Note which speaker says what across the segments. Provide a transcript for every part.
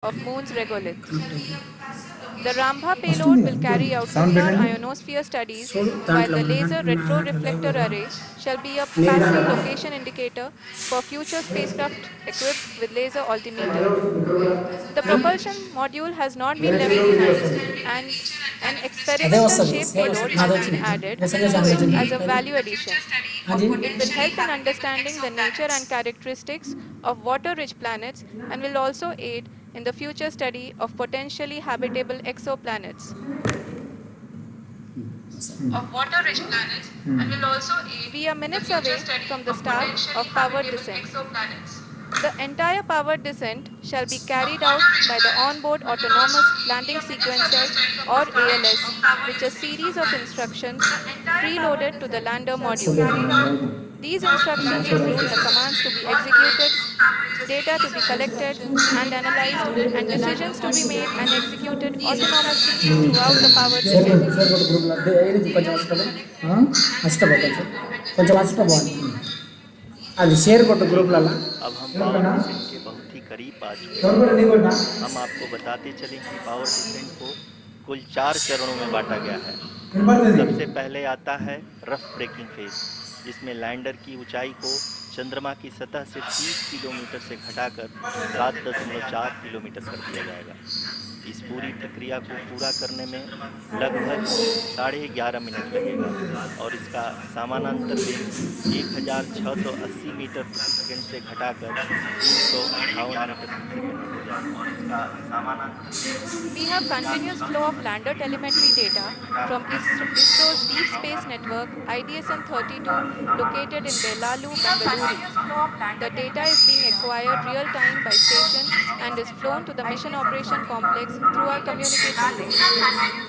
Speaker 1: of Moon's regoliths.
Speaker 2: Connect అయ్యి
Speaker 1: The Rambha payload
Speaker 2: వస్తుంది
Speaker 1: will
Speaker 2: కదా
Speaker 1: carry out
Speaker 2: సౌండ్
Speaker 1: lunar
Speaker 2: పెట్టండి
Speaker 1: ionosphere studies,
Speaker 2: చూడు
Speaker 1: while
Speaker 2: దాంట్లో
Speaker 1: the
Speaker 2: మన
Speaker 1: laser
Speaker 2: దాంట్లో దాంట్లో లేవు
Speaker 1: retroreflector
Speaker 2: కదా
Speaker 1: array shall be a
Speaker 2: నీకు
Speaker 1: passive
Speaker 2: రాదా
Speaker 1: location indicator for future spacecraft equipped with laser altimeter. The propulsion module has not been left behind, and an
Speaker 2: అదే
Speaker 1: experimental
Speaker 2: వస్తుంది
Speaker 1: shape
Speaker 2: సేమ్
Speaker 1: payload
Speaker 2: వస్తుంది
Speaker 1: has
Speaker 2: నాది
Speaker 1: been
Speaker 2: వచ్చింది
Speaker 1: added
Speaker 2: messenger
Speaker 1: to
Speaker 2: దాంట్లో
Speaker 1: it
Speaker 2: వచ్చింది
Speaker 1: as a value addition.
Speaker 2: అది
Speaker 1: It will help in understanding the nature and characteristics of water-rich planets and will also aid in the future study of potentially habitable exoplanets. Of water-rich planets and will also aid
Speaker 2: Hmm.
Speaker 1: We are in the minutes future away study from the
Speaker 2: Hmm.
Speaker 1: start
Speaker 2: Hmm.
Speaker 1: of of powered habitable
Speaker 2: Hmm.
Speaker 1: descent. exoplanets. The entire powered descent shall be carried out by the onboard autonomous landing sequencer or ALS, which a series of instructions preloaded to the lander module. These instructions include the commands to be executed, data to be collected and analyzed, and decisions to be made and executed autonomously throughout the powered
Speaker 2: share
Speaker 1: descent.
Speaker 2: కొట్టు share కొట్టు గ్రూప్లో ఏది కొంచెం అష్టపో అష్టపో కొంచెం కొంచెం అష్టపో అది share కొట్టు గ్రూప్లలో
Speaker 3: अब हम पावर डिसेंट के बहुत ही करीब आ चुके
Speaker 2: ఎవరు కూడా నీ
Speaker 3: हैं।
Speaker 2: కొట్టా
Speaker 3: हम आपको बताते चलें कि पावर डिसेंट को कुल 4 चरणों में बांटा गया है।
Speaker 2: వినపడుతుంది
Speaker 3: सबसे पहले आता है रफ ब्रेकिंग फेज, जिसमें लैंडर की ऊंचाई को चंद्रमा की सतह से 30 किलोमीटर से घटाकर 7.4 किलोमीटर कर दिया जाएगा। इस पूरी प्रक्रिया को पूरा करने में लगभग 11.5 मिनट लगेगा और इसका समानांतर वेग 1680 मीटर प्रति सेकंड से घटाकर 358 मीटर प्रति सेकंड हो जाएगा और इसका समानांतर
Speaker 1: We have continuous flow of lander telemetry data from ISRO's Deep Space Network IDSN-32 located in Belalu, Bengaluru. The data is being acquired real-time by station and is flown to the Mission Operation Complex through our communication links.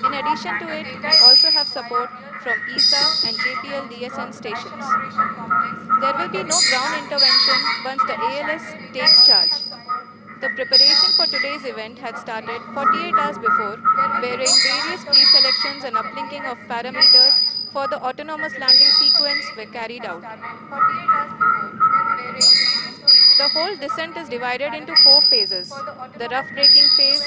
Speaker 1: In addition to it, we also have support from ESA and JPL DSN stations. There will be no ground intervention once the ALS takes charge. The preparation for today's event had started 48 hours before, wherein various pre-selections and uplinking of parameters for the autonomous landing sequence were carried out. The whole descent is divided into 4 phases: the rough braking phase,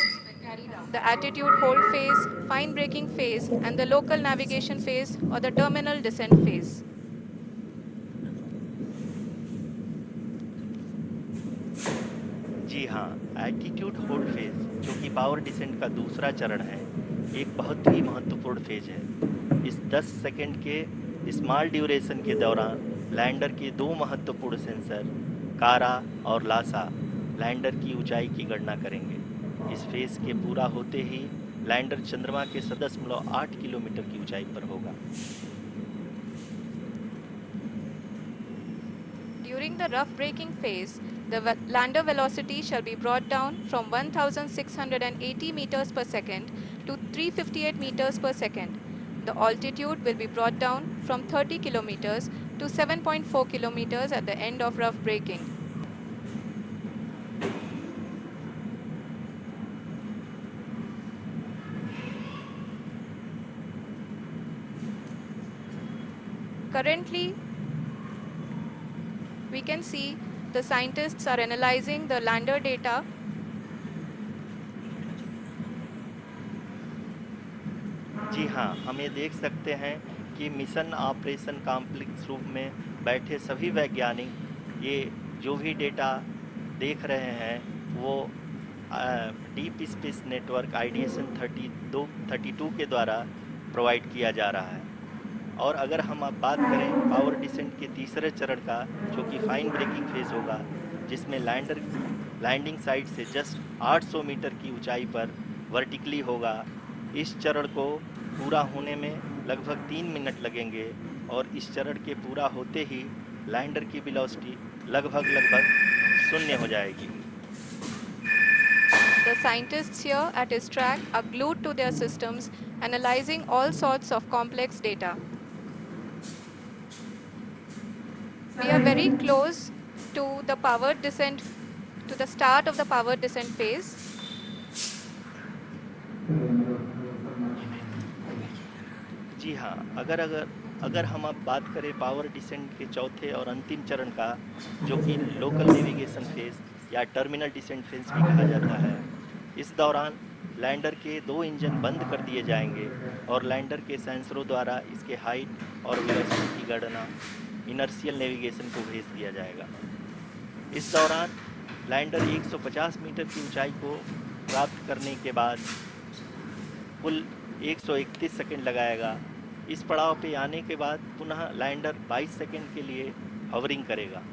Speaker 1: the attitude hold phase, fine braking phase, and the local navigation phase or the terminal descent phase.
Speaker 3: जी हाँ, altitude hold phase, जो कि power descent का दूसरा चरण है, एक बहुत ही महत्वपूर्ण फेज है। इस 10 सेकंड के स्मॉल ड्यूरेशन के दौरान लैंडर के दो महत्वपूर्ण सेंसर कारा और लासा लैंडर की ऊंचाई की गणना करेंगे। इस फेज के पूरा होते ही लैंडर चंद्रमा के 7.8 किलोमीटर की ऊंचाई पर होगा।
Speaker 1: During the rough braking phase, the lander velocity shall be brought down from 1680 meters per second to 358 meters per second. The altitude will be brought down from 30 kilometers to 7.4 kilometers at the end of rough braking. Currently, we can see the scientists are analyzing the lander data.
Speaker 3: जी हाँ, हम ये देख सकते हैं कि mission operation complex रूप में बैठे सभी वैज्ञानिक ये जो भी डेटा देख रहे हैं वो डीप स्पेस नेटवर्क आईडीएसएन 32 के द्वारा प्रोवाइड किया जा रहा है। और अगर हम अब बात करें पावर डिसेंट के तीसरे चरण का, जो कि फाइन ब्रेकिंग फेज होगा, जिसमें लैंडर लैंडिंग साइट से जस्ट 800 मीटर की ऊंचाई पर वर्टिकली होगा। इस चरण को पूरा होने में लगभग 3 मिनट लगेंगे और इस चरण के पूरा होते ही लैंडर की वेलोसिटी लगभग शून्य हो जाएगी।
Speaker 1: The scientists here at ISRO are glued to their systems, analyzing all sorts of complex data. We are very close to the powered descent, to the start of the powered descent phase.
Speaker 3: जी हाँ, अगर अगर अगर हम अब बात करें power descent के चौथे और अंतिम चरण का, जो कि लोकल नेविगेशन फेज या टर्मिनल डिसेंट फेज भी कहा जाता है, इस दौरान लैंडर के 2 इंजन बंद कर दिए जाएंगे और लैंडर के सेंसरों द्वारा इसके हाइट और वेलोसिटी की गणना इनर्शियल नेविगेशन को भेज दिया जाएगा। इस दौरान लैंडर 150 मीटर की ऊंचाई को प्राप्त करने के बाद कुल 131 सेकंड लगाएगा। इस पड़ाव पे आने के बाद पुनः लैंडर 22 सेकंड के लिए हवरिंग करेगा।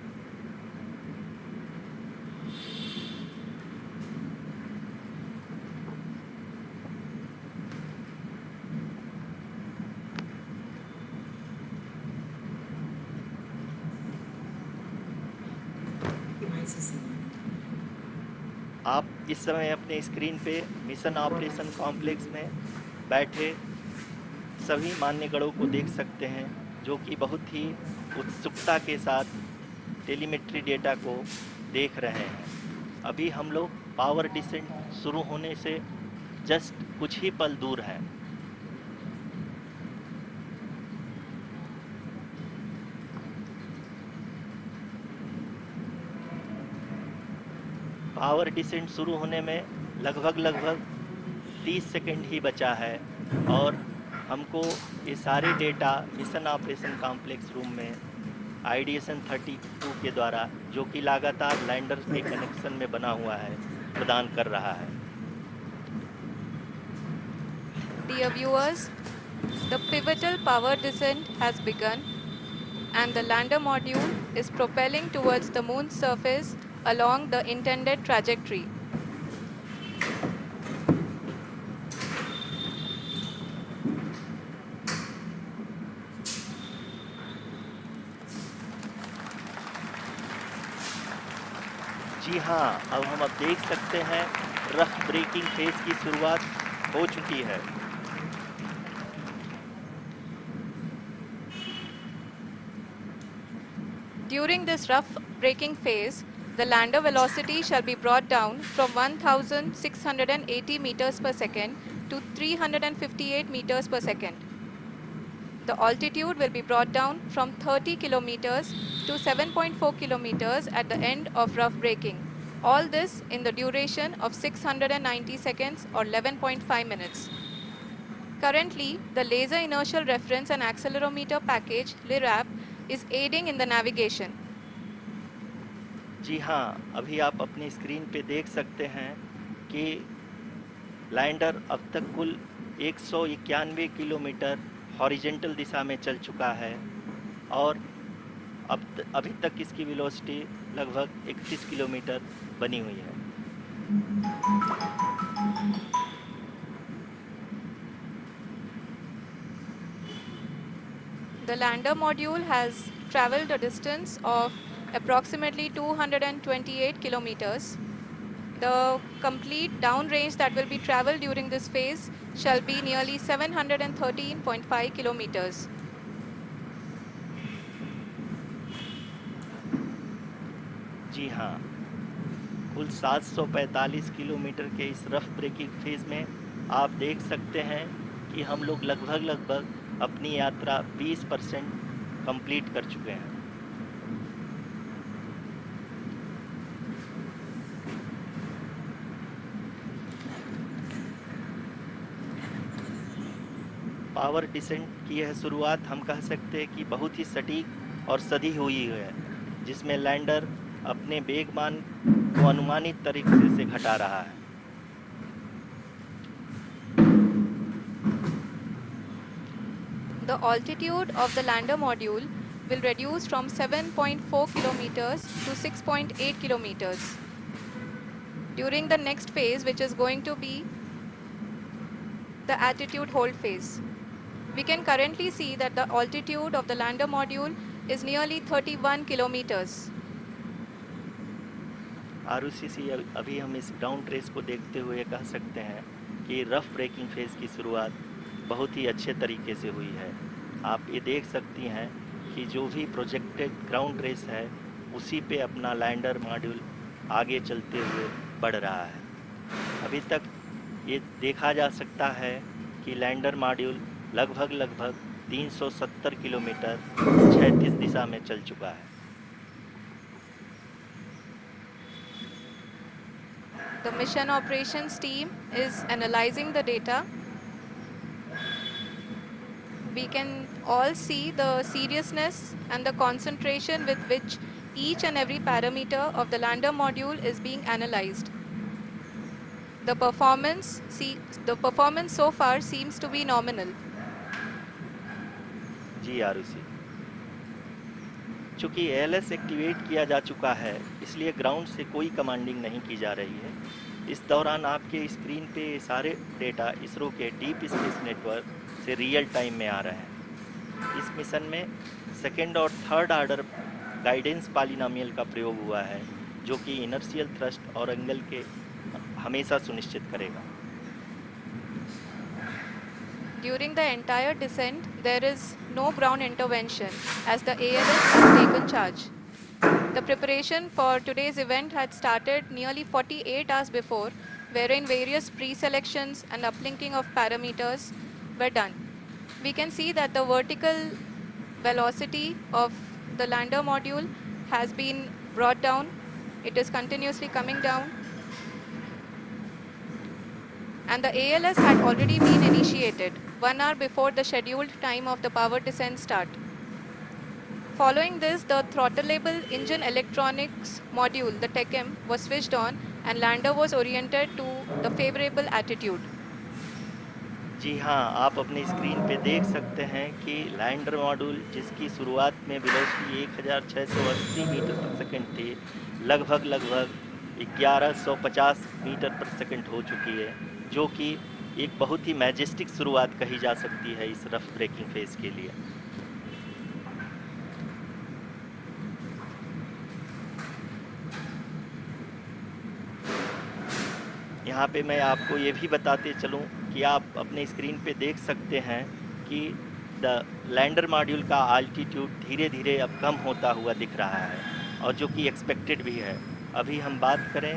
Speaker 3: आप इस समय अपने स्क्रीन पे मिशन ऑपरेशन कॉम्प्लेक्स में बैठे सभी मान्यगणों को देख सकते हैं, जो कि बहुत ही उत्सुकता के साथ टेलीमेट्री डेटा को देख रहे हैं। अभी हम लोग पावर डिसेंट शुरू होने से जस्ट कुछ ही पल दूर हैं। पावर डिसेंट शुरू होने में लगभग 30 सेकंड ही बचा है और हमको ये सारे data mission operation complex room में आईडीएसएन 32 के द्वारा, जो कि लगातार लैंडर के कनेक्शन में बना हुआ है, प्रदान कर रहा है।
Speaker 1: Dear viewers, the pivotal power descent has begun and the lander module is propelling towards the moon's surface along the intended trajectory.
Speaker 3: जी हाँ, अब देख सकते हैं रफ ब्रेकिंग फेज की शुरुआत हो चुकी है।
Speaker 1: During this rough braking phase, the lander velocity shall be brought down from 1680 meters per second to 358 meters per second. The altitude will be brought down from 30 kilometers to 7.4 kilometers at the end of rough braking. All this in the duration of 690 seconds or 11.5 minutes. Currently, the Laser Inertial Reference and Accelerometer package (LIRAP) is aiding in the navigation.
Speaker 3: जी हाँ, अभी आप अपनी screen पे देख सकते हैं कि lander अब तक कुल 191 किलोमीटर हॉरिजेंटल दिशा में चल चुका है और अभी तक इसकी वेलोसिटी लगभग 31 किलोमीटर बनी हुई है।
Speaker 1: The lander module has traveled a distance of approximately 228 kilometers. The complete downrange that will be traveled during this phase shall be nearly 713.5 kilometers.
Speaker 3: जी हाँ, कुल 745 किलोमीटर के इस रफ ब्रेकिंग फेज में आप देख सकते हैं कि हम लोग लगभग अपनी यात्रा 20% कंप्लीट कर चुके हैं। पावर डिसेंट की यह शुरुआत हम कह सकते हैं कि बहुत ही सटीक और सधी हुई है, जिसमें लैंडर अपने वेगमान को अनुमानित तरीके से घटा रहा है।
Speaker 1: The altitude of the lander module will reduce from 7.4 kilometers to 6.8 kilometers. During the next phase, which is going to be the attitude hold phase. We can currently see that the altitude of the lander module is nearly 31 kilometers.
Speaker 3: आरओसीसी अभी हम इस ground trace को देखते हुए कह सकते हैं कि रफ ब्रेकिंग फेज की शुरुआत बहुत ही अच्छे तरीके से हुई है। आप ये देख सकती हैं कि जो भी प्रोजेक्टेड ग्राउंड ट्रेस है उसी पे अपना लैंडर मॉड्यूल आगे चलते हुए बढ़ रहा है। अभी तक ये देखा जा सकता है कि लैंडर मॉड्यूल लगभग 370 किलोमीटर क्षैतिज दिशा में चल चुका है।
Speaker 1: The mission operations team is analyzing the data. We can all see the seriousness and the concentration with which each and every parameter of the lander module is being analyzed. The performance so far seems to be nominal.
Speaker 3: जी आरुषि, चूंकि ALS activate किया जा चुका है, इसलिए ground से कोई commanding नहीं की जा रही है। इस दौरान आपके स्क्रीन पे ये सारे डेटा इसरो के डीप स्पेस नेटवर्क से रियल टाइम में आ रहे हैं। इस मिशन में सेकेंड और थर्ड ऑर्डर गाइडेंस पॉलिनोमियल का प्रयोग हुआ है, जो कि इनर्शियल थ्रस्ट और एंगल के हमेशा सुनिश्चित करेगा।
Speaker 1: During the entire descent, there is no ground intervention as the ALS has taken charge. The preparation for today's event had started nearly 48 hours before, wherein various pre-selections and uplinking of parameters were done. We can see that the vertical velocity of the lander module has been brought down. It is continuously coming down. And the ALS had already been initiated 1 hour before the scheduled time of the power descent start. Following this, the throttleable engine electronics module, the TECM, was switched on and lander was oriented to the favorable attitude.
Speaker 3: जी हाँ, आप अपनी screen पे देख सकते हैं कि lander module, जिसकी शुरुआत में वेलोसिटी 1680 मीटर पर सेकंड थी, लगभग 1150 मीटर पर सेकंड हो चुकी है, जो कि एक बहुत ही मैजेस्टिक शुरुआत कही जा सकती है इस रफ ब्रेकिंग फेज के लिए। यहाँ पे मैं आपको ये भी बताते चलूँ कि आप अपने स्क्रीन पे देख सकते हैं कि द लैंडर मॉड्यूल का आल्टीट्यूड धीरे धीरे अब कम होता हुआ दिख रहा है, और जो कि एक्सपेक्टेड भी है। अभी हम बात करें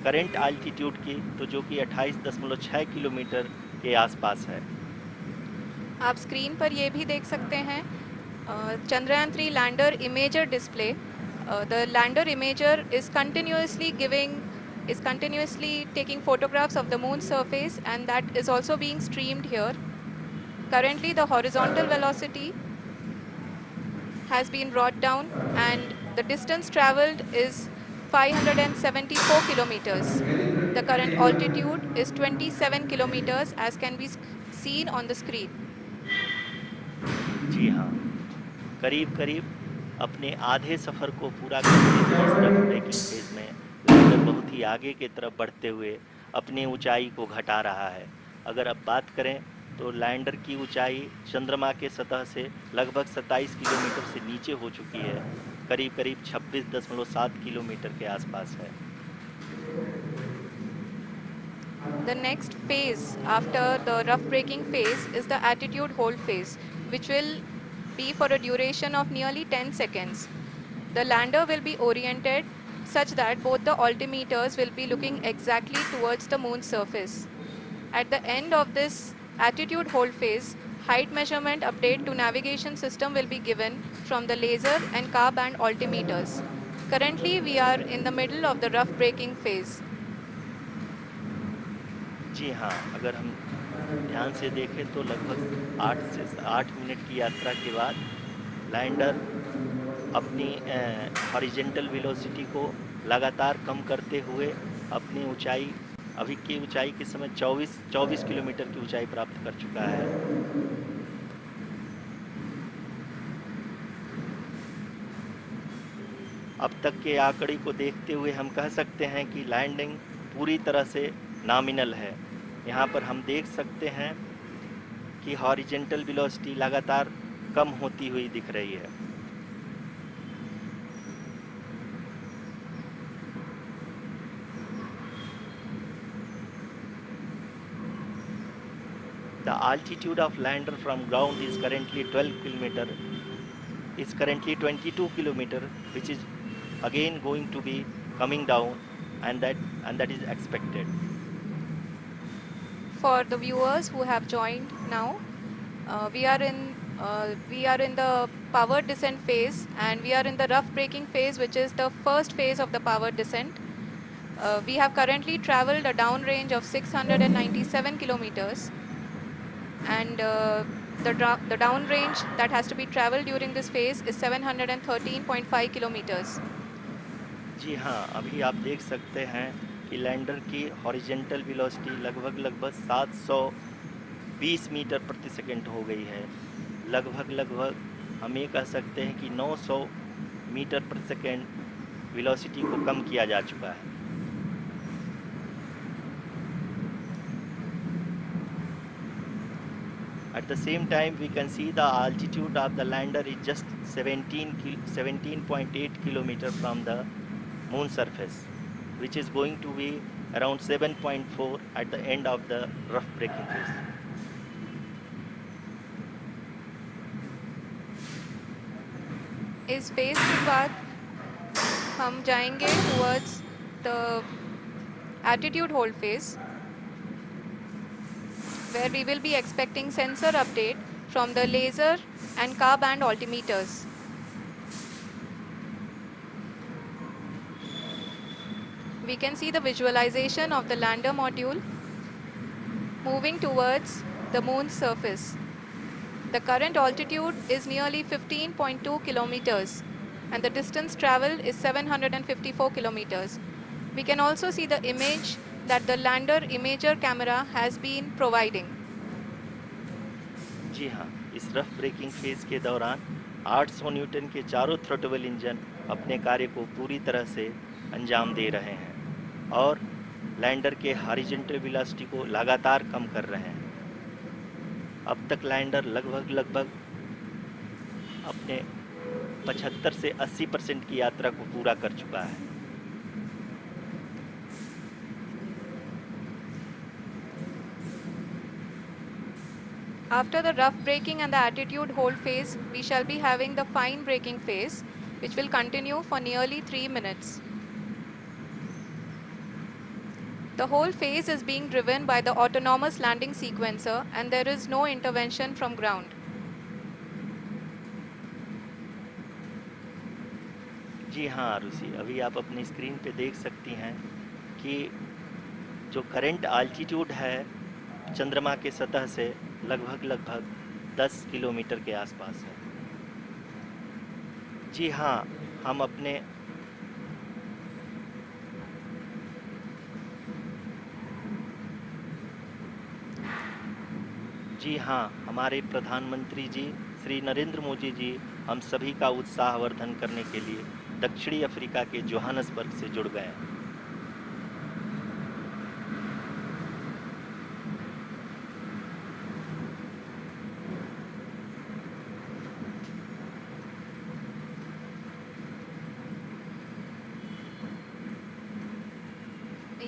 Speaker 3: करंट आल्टीट्यूड की, तो जो कि 28.6 किलोमीटर के आसपास है।
Speaker 1: आप स्क्रीन पर ये भी देख सकते हैं Chandrayaan 3 lander imager display. The lander imager is continuously taking photographs of the moon's surface, and that is also being streamed here. Currently, the horizontal velocity has been brought down and the distance traveled is 574 kilometers. The current altitude is 27 kilometers as can be seen on the screen.
Speaker 3: जी हाँ, करीब करीब अपने आधे सफ़र को पूरा करते हुए इस रफ ब्रेकिंग फेज में लैंडर बहुत ही आगे की तरफ बढ़ते हुए अपनी ऊंचाई को घटा रहा है। अगर अब बात करें तो लैंडर की ऊंचाई चंद्रमा के सतह से लगभग 27 किलोमीटर से नीचे हो चुकी है, करीब करीब 26.7 किलोमीटर के आसपास है।
Speaker 1: The next phase after the rough braking phase is the attitude hold phase, which will be for a duration of nearly 10 seconds. The lander will be oriented such that both the altimeters will be looking exactly towards the moon's surface. At the end of this attitude hold phase, height measurement update to navigation system will be given from the laser and car band altimeters. Currently, we are in the middle of the rough braking phase.
Speaker 3: जी हाँ, अगर हम ध्यान से देखें तो लगभग 8 minute की यात्रा के बाद लैंडर अपनी हॉरिजेंटल वेलोसिटी को लगातार कम करते हुए अपनी ऊंचाई, अभी की ऊंचाई के समय 24 किलोमीटर की ऊंचाई प्राप्त कर चुका है। अब तक के आंकड़े को देखते हुए हम कह सकते हैं कि लैंडिंग पूरी तरह से नॉमिनल है। यहाँ पर हम देख सकते हैं कि हॉरिजेंटल वेलोसिटी लगातार कम होती हुई दिख रही है। The altitude of lander from ground is currently 22 kilometer, which is again going to be coming down, and that is expected.
Speaker 1: For the viewers who have joined now, we are in the power descent phase, and we are in the rough braking phase, which is the first phase of the power descent. We have currently traveled a downrange of 697 kilometers, and the downrange that has to be traveled during this phase is 713.5 kilometers.
Speaker 3: जी हाँ, अभी आप देख सकते हैं कि lander की horizontal velocity लगभग 720 metre प्रति सेकंड हो गई है। लगभग हम ये कह सकते हैं कि 900 मीटर प्रति सेकंड वेलोसिटी को कम किया जा चुका है। At the same time, we can see the altitude of the lander is just 17.8 kilometer from the moon surface, which is going to be around 7.4 at the end of the rough braking phase.
Speaker 1: इस phase के बाद हम जाएंगे towards the attitude hold phase, where we will be expecting sensor update from the laser and car band altimeters. We can see the visualization of the lander module moving towards the moon's surface. The current altitude is nearly 15.2 kilometers and the distance traveled is 754 kilometers. We can also see the image that the lander imager camera has been providing.
Speaker 3: जी हाँ, इस rough breaking phase के दौरान 800 Newton के चारों throttle engine अपने कार्य को पूरी तरह से अंजाम दे रहे हैं और लैंडर के हॉरिजॉन्टल वेलोसिटी को लगातार कम कर रहे हैं। अब तक लैंडर लगभग अपने 75 से 80% की यात्रा को पूरा कर चुका है।
Speaker 1: After the rough braking and the attitude hold phase, we shall be having the fine braking phase, which will continue for nearly 3 minutes. The whole phase is being driven by the autonomous landing sequencer and there is no intervention from ground.
Speaker 3: जी हाँ आरुषि, अभी आप अपनी screen पे देख सकती हैं कि जो करंट आल्टीट्यूड है चंद्रमा के सतह से लगभग 10 किलोमीटर के आसपास है। जी हाँ, हम अपने जी हाँ, हमारे प्रधानमंत्री जी श्री नरेंद्र मोदी जी हम सभी का उत्साहवर्धन करने के लिए दक्षिणी अफ्रीका के जोहानसबर्ग से जुड़ गए हैं।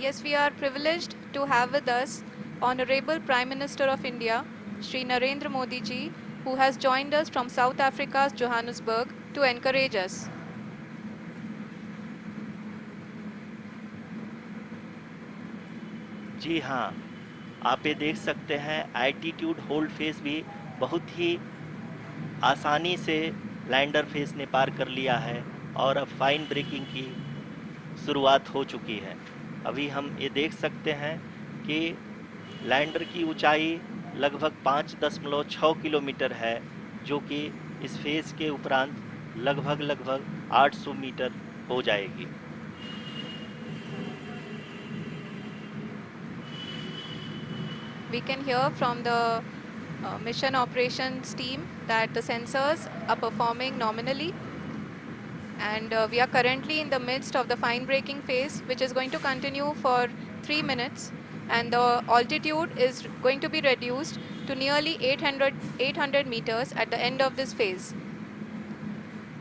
Speaker 1: Yes, we are privileged to have with us Honorable Prime Minister of India, Shri Narendra Modi ji, who has joined us from South Africa's Johannesburg to encourage us.
Speaker 3: जी हाँ, आप ये देख सकते हैं एल्टीट्यूड होल्ड फेज भी बहुत ही आसानी से लैंडर फेज ने पार कर लिया है और अब फाइन ब्रेकिंग की शुरुआत हो चुकी है। अभी हम ये देख सकते हैं कि लैंडर की ऊंचाई लगभग 5.6 किलोमीटर है, जो कि इस फेज के उपरांत लगभग 800 मीटर हो जाएगी।
Speaker 1: We can hear from the mission operations team that the sensors are performing nominally, and we are currently in the midst of the fine braking phase, which is going to continue for 3 minutes, and the altitude is going to be reduced to nearly 800 meters at the end of this phase.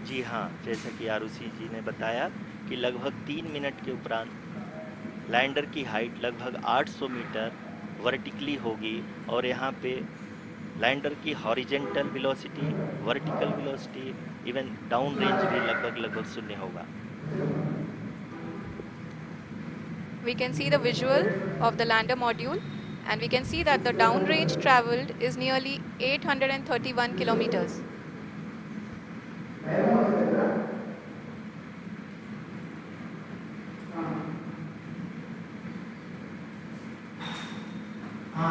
Speaker 3: जी हाँ, जैसा कि आरुषि जी ने बताया कि लगभग 3 minute के उपरांत lander की हाइट लगभग 800 मीटर वर्टिकली होगी और यहाँ पे लैंडर की horizontal velocity, vertical velocity, even down range भी लगभग शून्य होगा।
Speaker 1: We can see the visual of the lander module, and we can see that the downrange traveled is nearly 831 kilometers.
Speaker 3: जी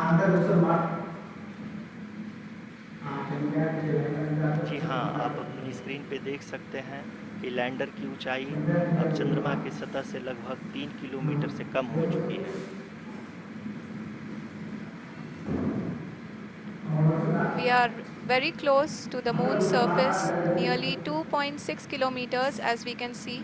Speaker 3: हाँ, आप अपनी स्क्रीन पे देख सकते हैं कि लैंडर की ऊंचाई अब चंद्रमा की सतह से लगभग 3 किलोमीटर से कम हो चुकी है।
Speaker 1: We are very close to the moon's surface, nearly 2.6 kilometers as we can see.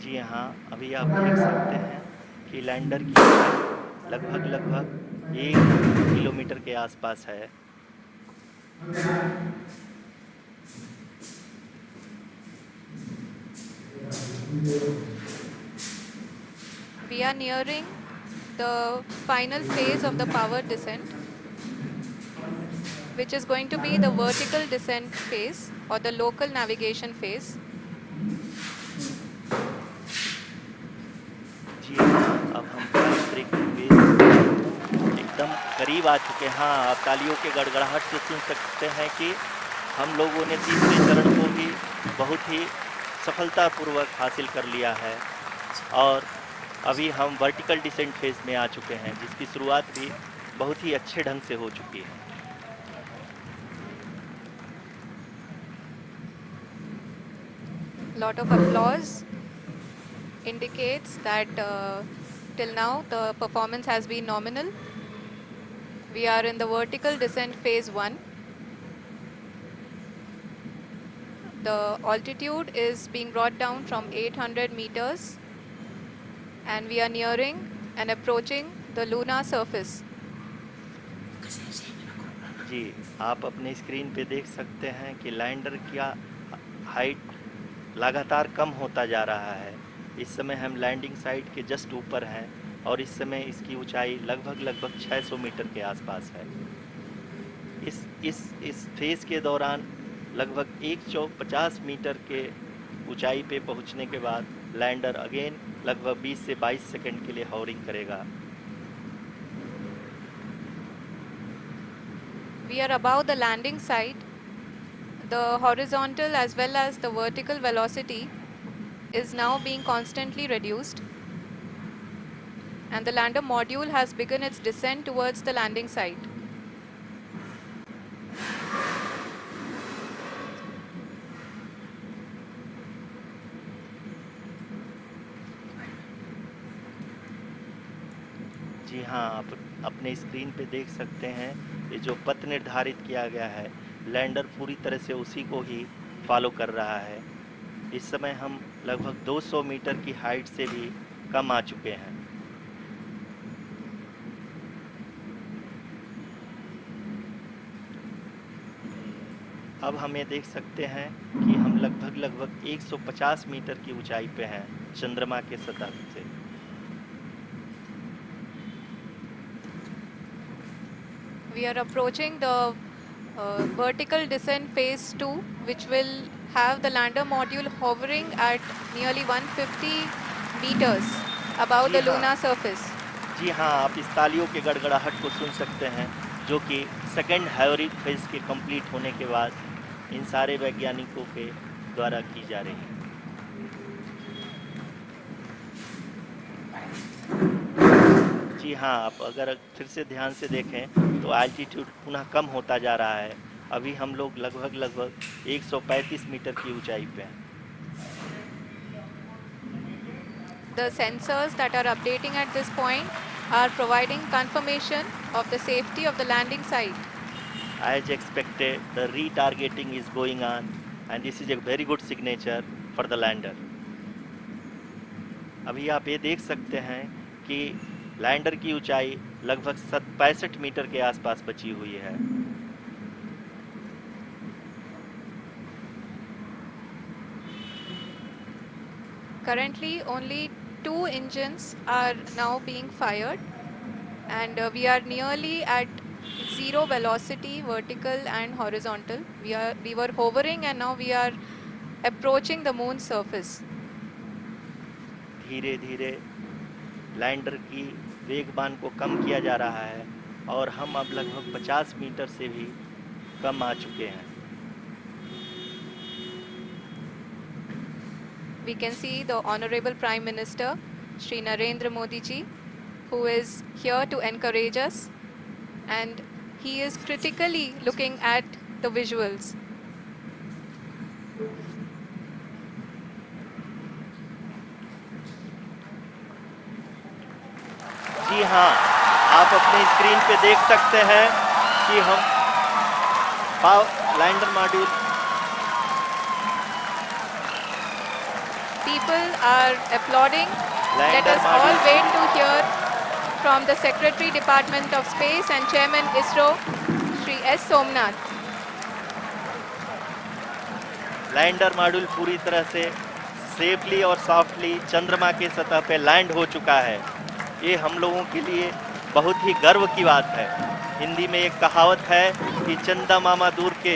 Speaker 3: जी हाँ, अभी आप देख सकते हैं कि लैंडर की ऊंचाई लगभग 1 किलोमीटर के आसपास है।
Speaker 1: We are nearing the final phase of the power descent, which is going to be the vertical descent phase or the local navigation phase.
Speaker 3: जी हाँ, अब हम पाइप ब्रेकिंग फेज के एकदम करीब आ चुके हैं। हाँ, आप तालियों के गड़गड़ाहट से सुन सकते हैं कि हम लोगों ने तीसरे चरण को भी बहुत ही सफलतापूर्वक हासिल कर लिया है और अभी हम वर्टिकल डिसेंट फेज में आ चुके हैं, जिसकी शुरुआत भी बहुत ही अच्छे ढंग से हो चुकी है।
Speaker 1: Lot of applause indicates that till now the performance has been nominal. We are in the vertical descent phase 1. The altitude is being brought down from 800 meters and we are nearing and approaching the lunar surface.
Speaker 3: जी, आप अपने screen पे देख सकते हैं कि lander का height लगातार कम होता जा रहा है। इस समय हम लैंडिंग साइट के जस्ट ऊपर हैं और इस समय इसकी ऊंचाई लगभग 600 मीटर के आसपास है। इस फेज के दौरान लगभग 150 मीटर के ऊंचाई पे पहुंचने के बाद लैंडर अगेन लगभग 20 से 22 सेकंड के लिए हॉवरिंग करेगा।
Speaker 1: We are above the landing site. The horizontal as well as the vertical velocity is now being constantly reduced. And the lander module has begun its descent towards the landing site.
Speaker 3: जी हाँ, आप अपने screen पे देख सकते हैं ये जो पथ निर्धारित किया गया है, लैंडर पूरी तरह से उसी को ही फॉलो कर रहा है। इस समय हम लगभग 200 मीटर की हाइट से भी कम आ चुके हैं। अब हम ये देख सकते हैं कि हम लगभग 150 मीटर की ऊंचाई पे हैं चंद्रमा के सतह से।
Speaker 1: We are approaching the vertical descent phase 2, which will have the lander module hovering at nearly 150 meters above the lunar surface.
Speaker 3: जी हाँ, आप इस तालियों के गड़गड़ाहट को सुन सकते हैं, जो कि सेकेंड हाइवरिक फेज के कंप्लीट होने के बाद इन सारे वैज्ञानिकों के द्वारा की जा रही है। जी हाँ, आप अगर फिर से ध्यान से देखें तो एल्टीट्यूड पुनः कम होता जा रहा है। अभी हम लोग लगभग 135 मीटर की ऊंचाई पे हैं।
Speaker 1: The sensors that are updating at this point are providing confirmation of the safety of the landing site.
Speaker 3: As expected, the retargeting is going on and this is a very good signature for the lander. अभी आप ये देख सकते हैं कि lander की ऊंचाई लगभग 65 मीटर के आसपास बची हुई है।
Speaker 1: Currently, only 2 engines are now being fired, and we are nearly at zero velocity, vertical and horizontal. We were hovering, and now we are approaching the moon's surface.
Speaker 3: धीरे धीरे लैंडर की वेगबान को कम किया जा रहा है और हम अब लगभग 50 मीटर से भी कम आ चुके हैं.
Speaker 1: We can see the Honorable Prime Minister, Shri Narendra Modi ji, who is here to encourage us, and he is critically looking at the visuals.
Speaker 3: जी हाँ, आप अपने स्क्रीन पे देख सकते हैं कि हम lander module.
Speaker 1: People are applauding. Let
Speaker 3: Lander
Speaker 1: us all
Speaker 3: module.
Speaker 1: wait to hear from the Secretary Department of Space and Chairman ISRO, Shri S. Somnath.
Speaker 3: Lander module पूरी तरह से सेफली और सॉफ्टली चंद्रमा के सतह पे लैंड हो चुका है. ये हम लोगों के लिए बहुत ही गर्व की बात है. हिंदी में एक कहावत है कि चंदा मामा दूर के,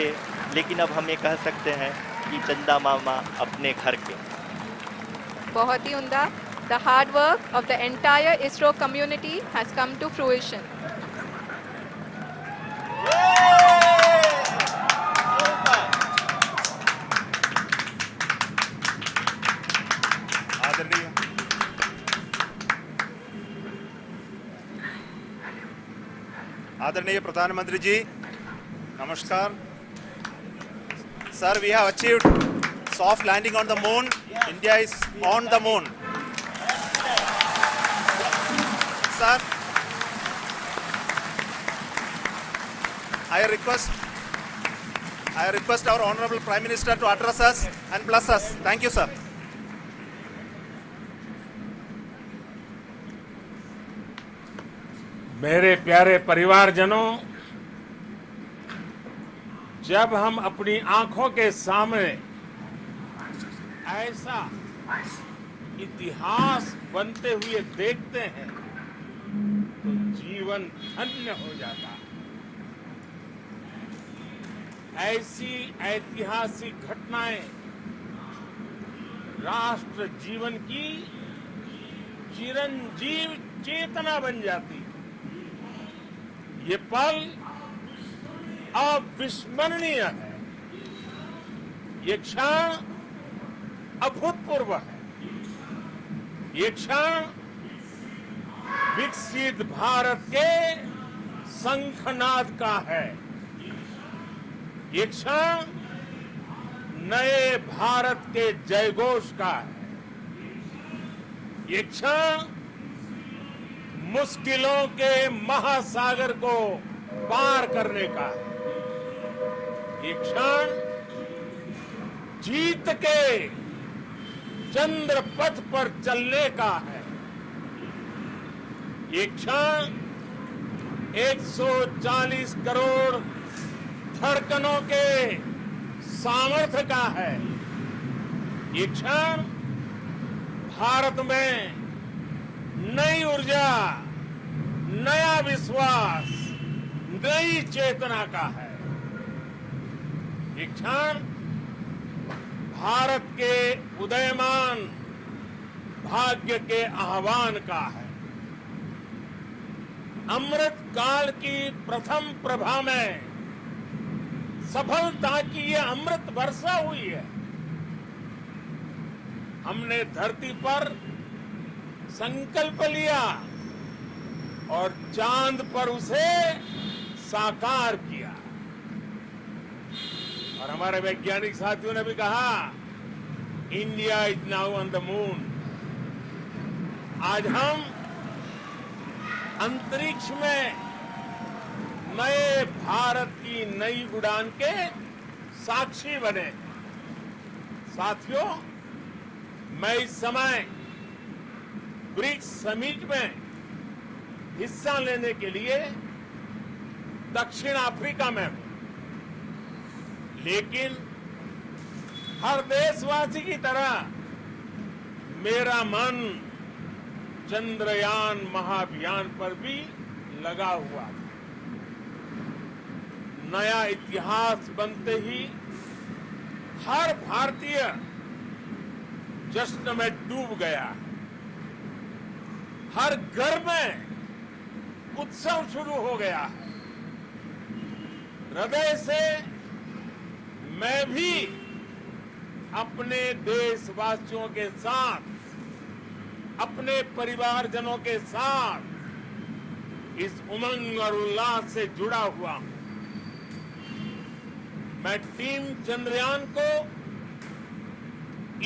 Speaker 3: लेकिन अब हम ये कह सकते हैं कि चंदा मामा अपने घर के.
Speaker 1: बहुत ही उम्दा. The hard work of the entire ISRO community has come to fruition.
Speaker 4: आदरणीय प्रधानमंत्री जी, नमस्कार. Sir, we have achieved soft landing on the moon. India is on the moon. Sir, I request our Honorable Prime Minister to address us and bless us. Thank you, sir.
Speaker 5: मेरे प्यारे परिवारजनों, जब हम अपनी आंखों के सामने ऐसा इतिहास बनते हुए देखते हैं तो जीवन धन्य हो जाता है. ऐसी ऐतिहासिक घटनाएं राष्ट्र जीवन की चिरंजीव चेतना बन जाती. ये पल अविस्मरणीय है. ये क्षण अभूतपूर्व है. ये क्षण विकसित भारत के शंखनाद का है. ये क्षण नए भारत के जयघोष का है. ये क्षण मुश्किलों के महासागर को पार करने का है. ये क्षण जीत के चंद्र पथ पर चलने का है. ये क्षण 140 करोड़ धड़कनों के सामर्थ्य का है. ये क्षण भारत में नई ऊर्जा, नया विश्वास, नई चेतना का है. ये क्षण भारत के उदयमान भाग्य के आह्वान का है. अमृत काल की प्रथम प्रभा में सफलता की ये अमृत वर्षा हुई है. हमने धरती पर संकल्प लिया और चांद पर उसे साकार किया. और हमारे वैज्ञानिक साथियों ने भी कहा, India is now on the moon. आज हम अंतरिक्ष में नए भारत की नई उड़ान के साक्षी बने. साथियों, मैं इस समय ब्रिक्स समिट में हिस्सा लेने के लिए दक्षिण अफ्रीका में हूं. लेकिन हर देशवासी की तरह मेरा मन चंद्रयान महाअभियान पर भी लगा हुआ था. नया इतिहास बनते ही हर भारतीय जश्न में डूब गया। हर घर में उत्सव शुरू हो गया। हृदय से मैं भी अपने देशवासियों के साथ, अपने परिवारजनों के साथ इस उमंग और उल्लास से जुड़ा हुआ हूं। मैं टीम चंद्रयान को,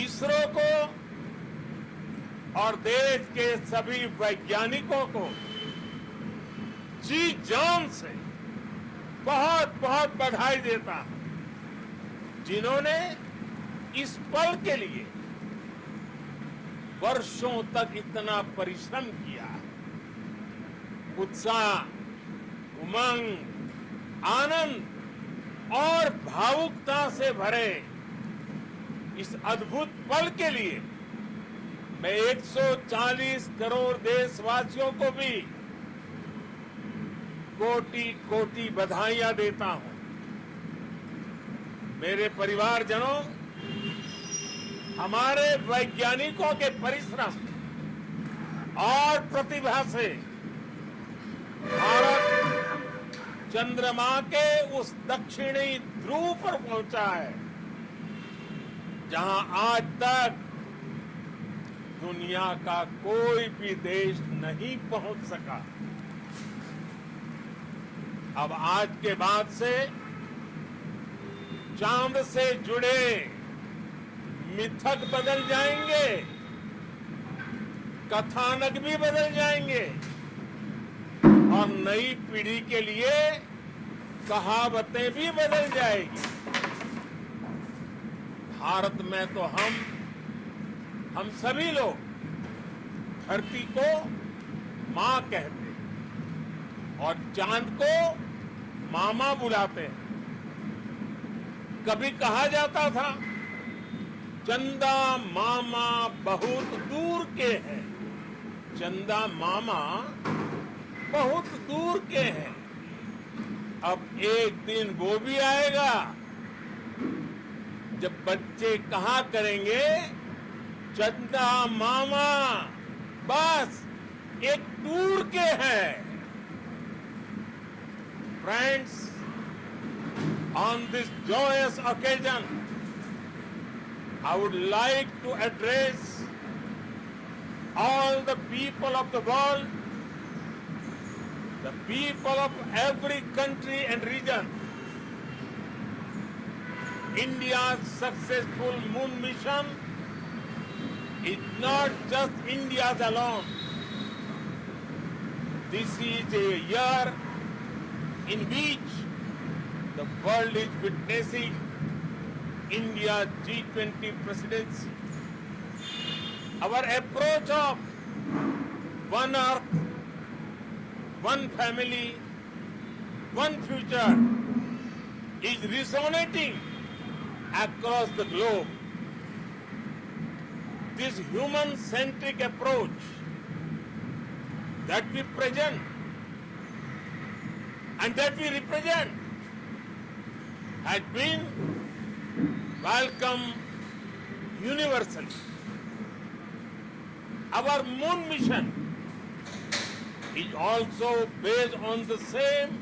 Speaker 5: इसरो को और देश के सभी वैज्ञानिकों को जी जान से बहुत बहुत बधाई देता हूं, जिन्होंने इस पल के लिए वर्षों तक इतना परिश्रम किया। उत्साह, उमंग, आनंद और भावुकता से भरे इस अद्भुत पल के लिए मैं 140 करोड़ देशवासियों को भी कोटि कोटि बधाइयां देता हूं। मेरे परिवारजनों, हमारे वैज्ञानिकों के परिश्रम और प्रतिभा से भारत चंद्रमा के उस दक्षिणी ध्रुव पर पहुंचा है, जहां आज तक दुनिया का कोई भी देश नहीं पहुंच सका। अब आज के बाद से चांद से जुड़े मिथक बदल जाएंगे, कथानक भी बदल जाएंगे और नई पीढ़ी के लिए कहावतें भी बदल जाएगी। भारत में तो हम सभी लोग धरती को मां कहते हैं और चांद को मामा बुलाते हैं। कभी कहा जाता था, चंदा मामा बहुत दूर के हैं। चंदा मामा बहुत दूर के हैं। अब एक दिन वो भी आएगा जब बच्चे कहा करेंगे, चंदा मामा बस एक दूर के हैं। Friends, on this joyous occasion, I would like to address all the people of the world, the people of every country and region. India's successful moon mission is not just India's alone. This is a year in which the world is witnessing India's G20 presidency. Our approach of one earth, one family, one future is resonating across the globe. This human-centric approach that we present and that we represent has been welcomed universally. Our moon mission is also based on the same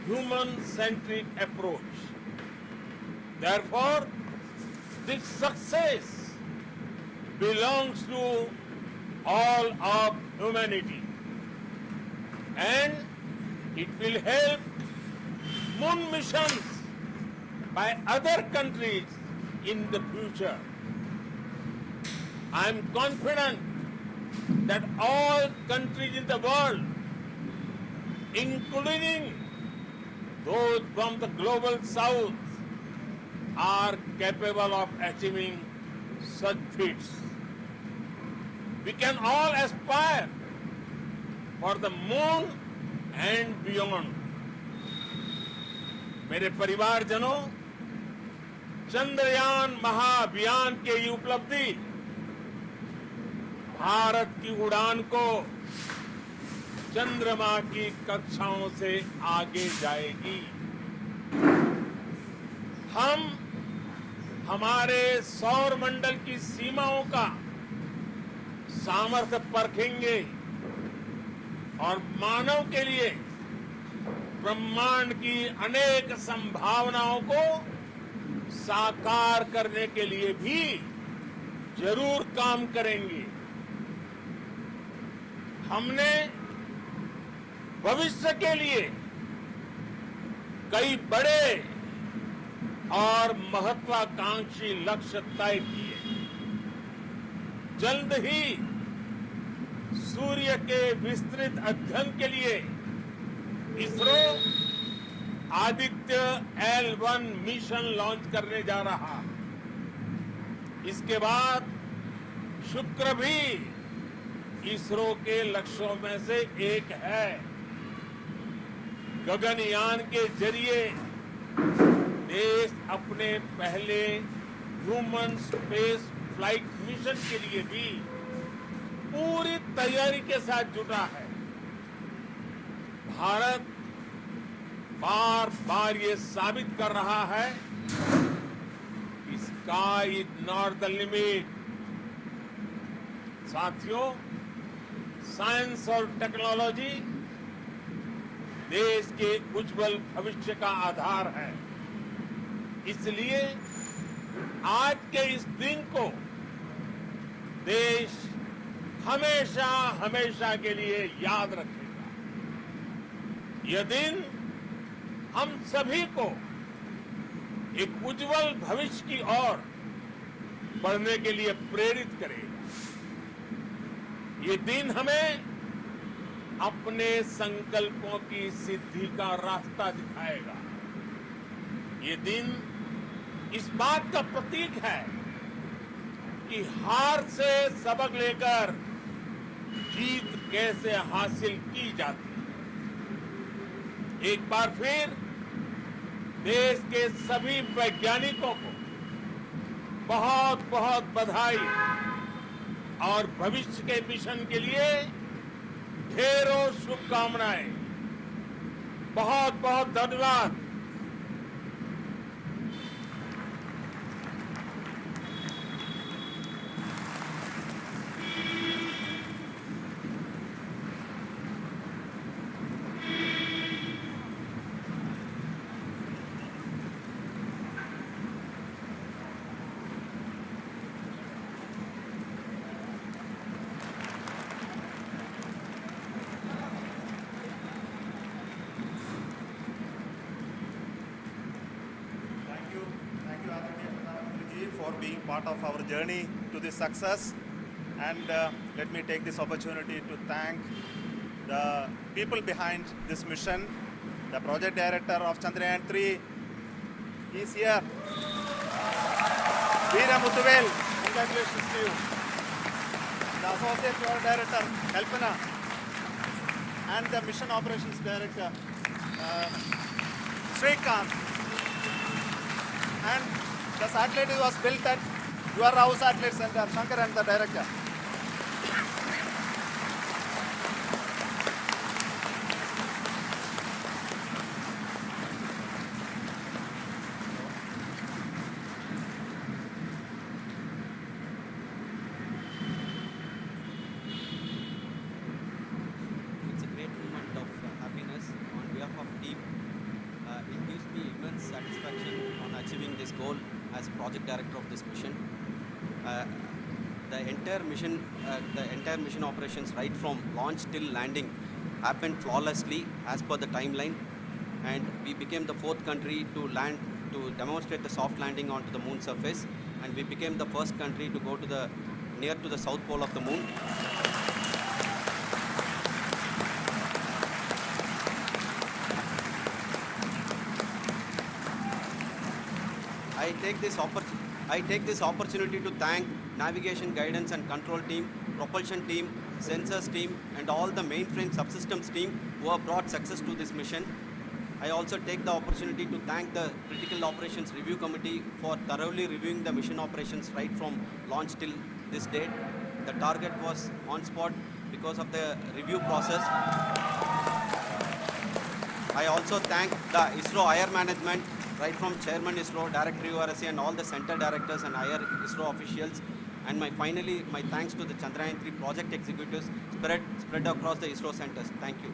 Speaker 5: human-centric approach. Therefore, this success belongs to all of humanity, and it will help moon missions by other countries in the future. I am confident that all countries in the world, including those from the global south, are capable of achieving such feats. We can all aspire for the moon and beyond. मेरे परिवारजनों, चंद्रयान महाअभियान की ये उपलब्धि भारत की उड़ान को चंद्रमा की कक्षाओं से आगे जाएगी। हम हमारे सौर मंडल की सीमाओं का सामर्थ्य परखेंगे और मानव के लिए ब्रह्मांड की अनेक संभावनाओं को साकार करने के लिए भी जरूर काम करेंगे। हमने भविष्य के लिए कई बड़े और महत्वाकांक्षी लक्ष्य तय किए। जल्द ही सूर्य के विस्तृत अध्ययन के लिए ISRO Aditya L1 mission launch करने जा रहा। इसके बाद शुक्र भी इसरो के लक्ष्यों में से एक है। गगनयान के जरिए देश अपने पहले ह्यूमन स्पेस फ्लाइट मिशन के लिए भी पूरी तैयारी के साथ जुटा है। भारत बार बार ये साबित कर रहा है कि sky is not the limit. साथियों, साइंस और टेक्नोलॉजी देश के उज्जवल भविष्य का आधार है। इसलिए आज के इस दिन को देश हमेशा हमेशा के लिए याद रखेगा। यह दिन हम सभी को एक उज्जवल भविष्य की ओर बढ़ने के लिए प्रेरित करेगा। ये दिन हमें अपने संकल्पों की सिद्धि का रास्ता दिखाएगा। ये दिन इस बात का प्रतीक है कि हार से सबक लेकर जीत कैसे हासिल की जाती है। एक बार फिर देश के सभी वैज्ञानिकों को बहुत बहुत बधाई और भविष्य के मिशन के लिए ढेरों शुभकामनाएं। बहुत बहुत धन्यवाद।
Speaker 4: For being part of our journey to this success, and let me take this opportunity to thank the people behind this mission. The project director of Chandrayan 3 is here, Veera Muthuvel. Congratulations to you. The associate project director Kalpana and the mission operations director Srikanth. And the satellite was built at your house satellite center, Shankar and the director.
Speaker 6: It's a great moment of happiness on behalf of team. It gives me immense satisfaction on achieving this goal as project director of this mission. The entire mission operations right from launch till landing happened flawlessly as per the timeline, and we became the fourth country to land to demonstrate the soft landing onto the moon surface, and we became the first country to go to the near to the south pole of the moon. I take this opportunity to thank navigation, guidance and control team, propulsion team, sensors team and all the mainframe subsystems team who have brought success to this mission. I also take the opportunity to thank the Critical Operations Review Committee for thoroughly reviewing the mission operations right from launch till this date. The target was on spot because of the review process. I also thank the ISRO Higher Management right from Chairman ISRO, Director URSC, and all the center directors and higher ISRO officials. And finally, my thanks to the Chandrayan 3 project executives spread across the ISRO centers. Thank you.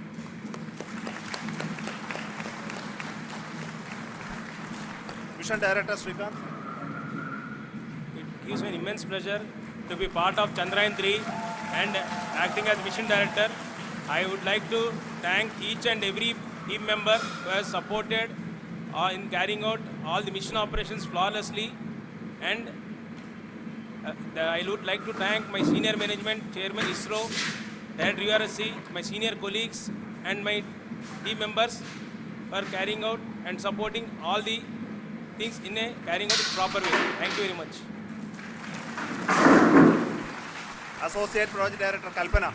Speaker 4: Mission Director Srikanth.
Speaker 7: It gives me an immense pleasure to be part of Chandrayan 3 and acting as mission director. I would like to thank each and every team member who has supported in carrying out all the mission operations flawlessly. And I would like to thank my senior management, Chairman ISRO, Director URSC, my senior colleagues and my team members for carrying out and supporting all the things in a carrying out in proper way. Thank you very much.
Speaker 4: Associate Project Director Kalpana.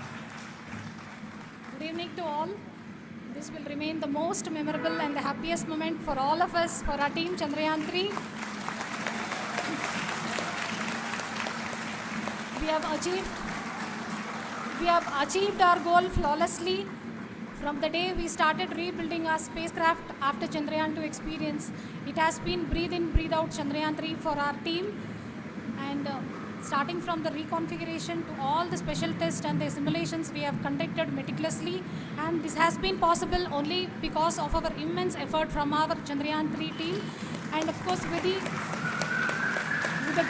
Speaker 8: Good evening to all. This will remain the most memorable and the happiest moment for all of us, for our team Chandrayan 3. We have achieved our goal flawlessly from the day we started rebuilding our spacecraft after Chandrayan 2 experience. It has been breathe in, breathe out Chandrayan 3 for our team, and starting from the reconfiguration to all the special tests and the simulations we have conducted meticulously, and this has been possible only because of our immense effort from our Chandrayan 3 team, and of course with the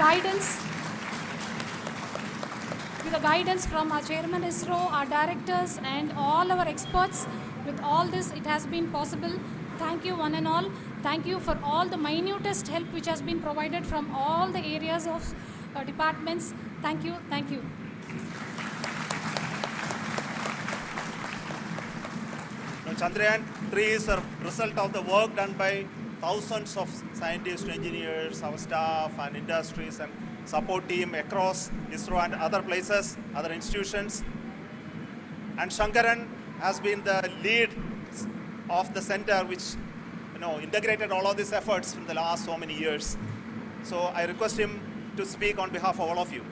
Speaker 8: guidance from our Chairman ISRO, our directors and all our experts. With all this, it has been possible. Thank you one and all. Thank you for all the minutest help which has been provided from all the areas of departments. Thank you. Thank you.
Speaker 4: Now, Chandrayan 3 is a result of the work done by thousands of scientists, engineers, our staff and industries and support team across ISRO and other places, other institutions. And Shankaran has been the lead of the center which integrated all of these efforts in the last so many years. So I request him to speak on behalf of all of you.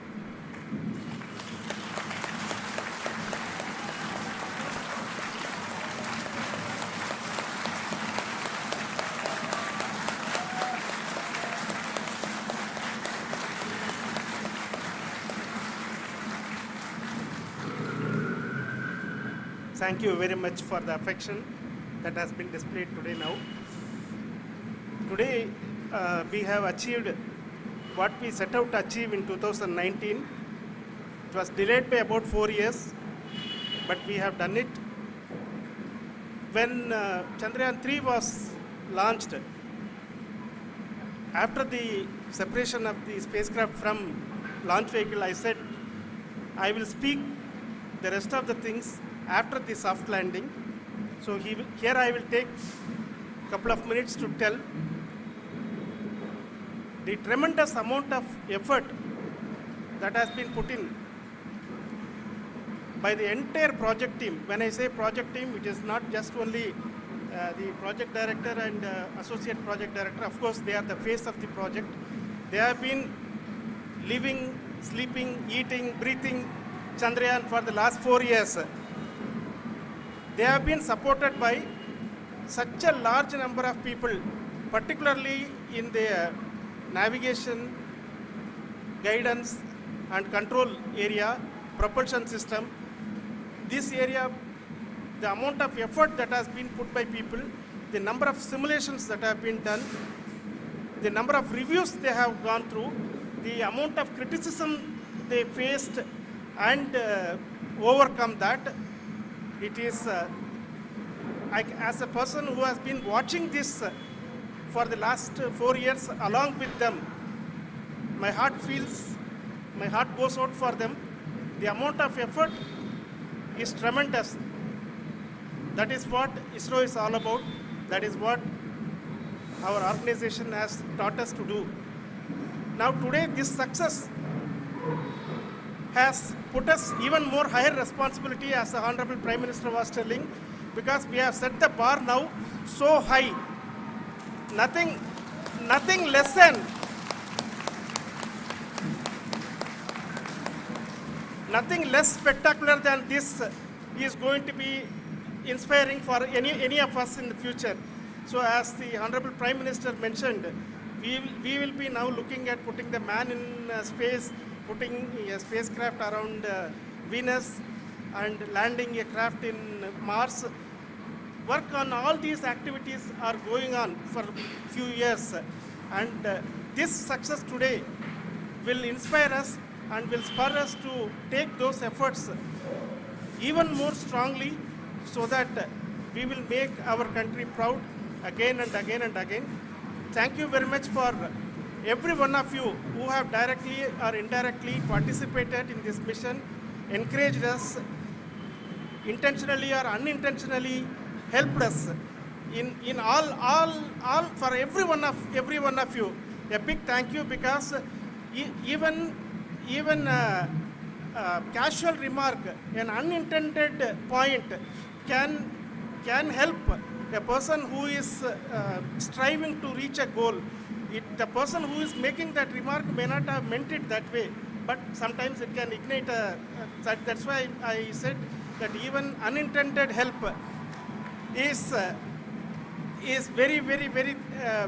Speaker 9: Thank you very much for the affection that has been displayed today now. Today, we have achieved what we set out to achieve in 2019. It was delayed by about 4 years, but we have done it. When Chandrayan 3 was launched, after the separation of the spacecraft from launch vehicle, I said, I will speak the rest of the things after the soft landing. So here I will take a couple of minutes to tell the tremendous amount of effort that has been put in by the entire project team. When I say project team, it is not just only the project director and associate project director. Of course, they are the face of the project. They have been living, sleeping, eating, breathing Chandrayan for the last 4 years. They have been supported by such a large number of people, particularly in the navigation, guidance and control area, propulsion system. This area, the amount of effort that has been put by people, the number of simulations that have been done, the number of reviews they have gone through, the amount of criticism they faced and overcome that. It is, as a person who has been watching this for the last 4 years along with them, my heart goes out for them. The amount of effort is tremendous. That is what ISRO is all about. That is what our organization has taught us to do. Now today this success has put us even more higher responsibility, as the Honorable Prime Minister was telling, because we have set the bar now so high. Nothing less than nothing less spectacular than this is going to be inspiring for any of us in the future. So as the Honorable Prime Minister mentioned, we will be now looking at putting the man in space, putting a spacecraft around Venus and landing a craft in Mars. Work on all these activities are going on for few years, and this success today will inspire us and will spur us to take those efforts even more strongly, so that we will make our country proud again and again and again. Thank you very much for every one of you who have directly or indirectly participated in this mission, encouraged us, intentionally or unintentionally helped us in all for every one of you. A big thank you, because even casual remark, an unintended point can help a person who is striving to reach a goal. The person who is making that remark may not have meant it that way, but sometimes it can ignite that's why I said that even unintended help is very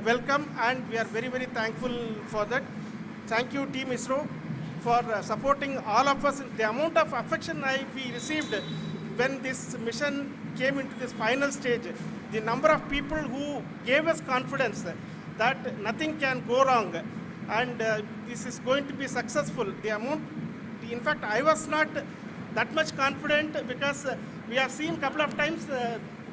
Speaker 9: welcome, and we are very thankful for that. Thank you, Team ISRO, for supporting all of us. The amount of affection we received when this mission came into this final stage, the number of people who gave us confidence that nothing can go wrong and this is going to be successful. In fact, I was not that much confident, because we have seen a couple of times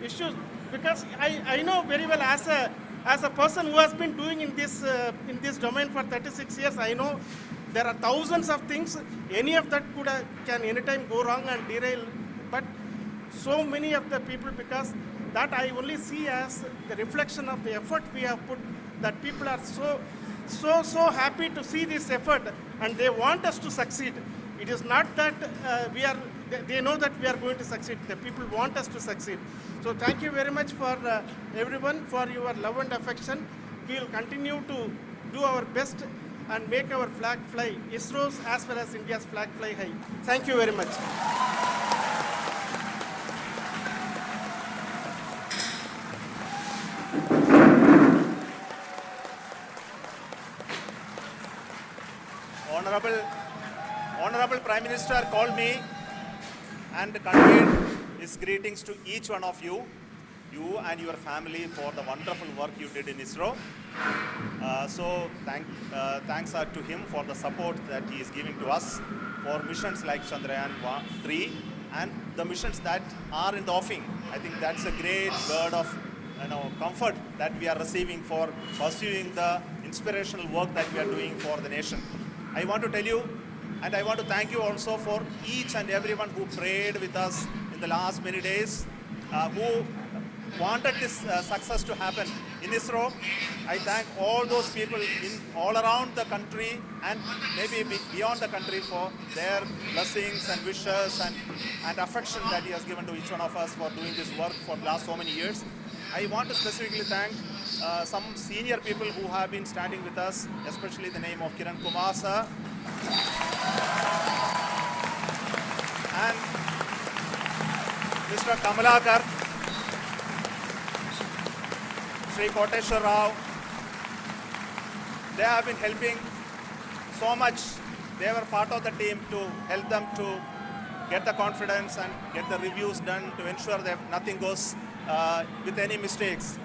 Speaker 9: issues, because I know very well, as a person who has been doing in this domain for 36 years, I know there are thousands of things. Any of that can anytime go wrong and derail. But so many of the people, because that I only see as the reflection of the effort we have put, that people are so happy to see this effort and they want us to succeed. It is not that they know that we are going to succeed. The people want us to succeed. So thank you very much for everyone for your love and affection. We will continue to do our best and make our flag fly, ISRO's as well as India's flag fly high. Thank you very much.
Speaker 4: Honorable Prime Minister called me and conveyed his greetings to each one of you and your family, for the wonderful work you did in ISRO. So thanks are to him for the support that he is giving to us for missions like Chandrayan 3 and the missions that are in the offing. I think that's a great word of comfort that we are receiving for pursuing the inspirational work that we are doing for the nation. I want to tell you, and I want to thank you also for each and everyone who prayed with us in the last many days, who wanted this success to happen in ISRO. I thank all those people all around the country and maybe beyond the country for their blessings and wishes and affection that he has given to each one of us for doing this work for the last so many years. I want to specifically thank some senior people who have been standing with us, especially the name of Kiran Kumar sir and Mr. Kamalakar, Sri Koteshwar Rao. They have been helping so much. They were part of the team to help them to get the confidence and get the reviews done to ensure that nothing goes with any mistakes.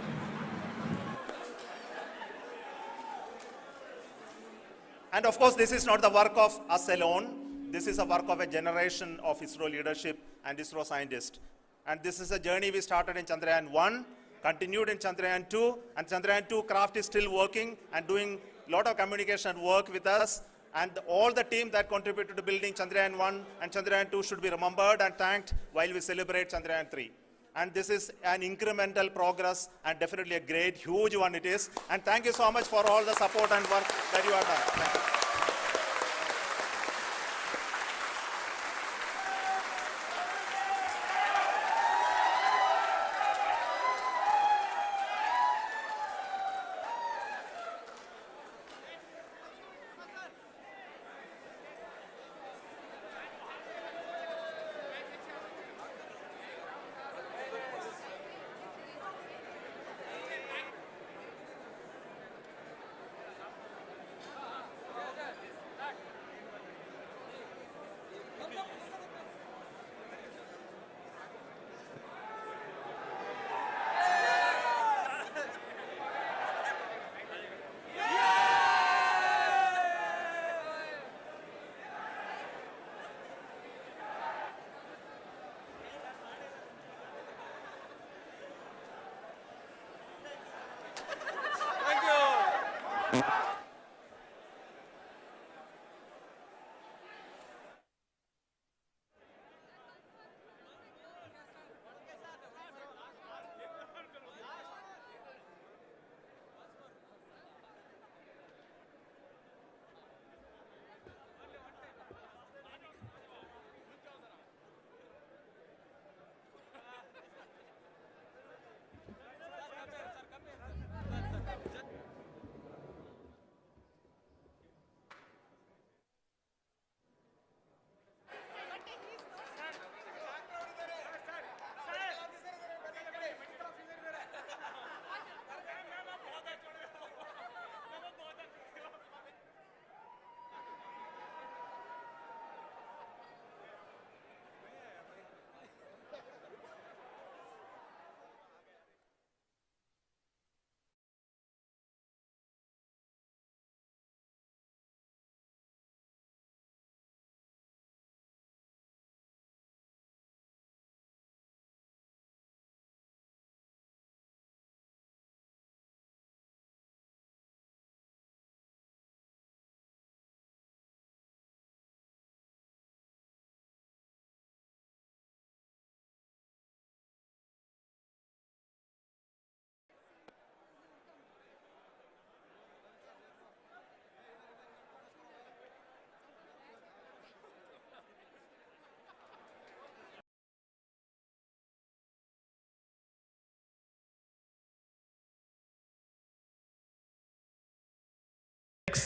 Speaker 4: And of course, this is not the work of us alone. This is a work of a generation of ISRO leadership and ISRO scientists. And this is a journey we started in Chandrayan 1, continued in Chandrayan 2, and Chandrayan 2 craft is still working and doing a lot of communication work with us. And all the team that contributed to building Chandrayan 1 and Chandrayan 2 should be remembered and thanked while we celebrate Chandrayan 3. And this is an incremental progress and definitely a great, huge one it is. And thank you so much for all the support and work that you have done. Thank you.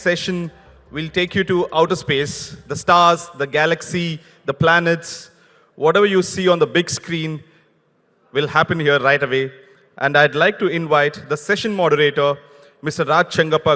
Speaker 10: session will take you to outer space, the stars, the galaxy, the planets, whatever you see on the big screen will happen here right away. And I'd like to invite the session moderator, Mr. Raj Changappa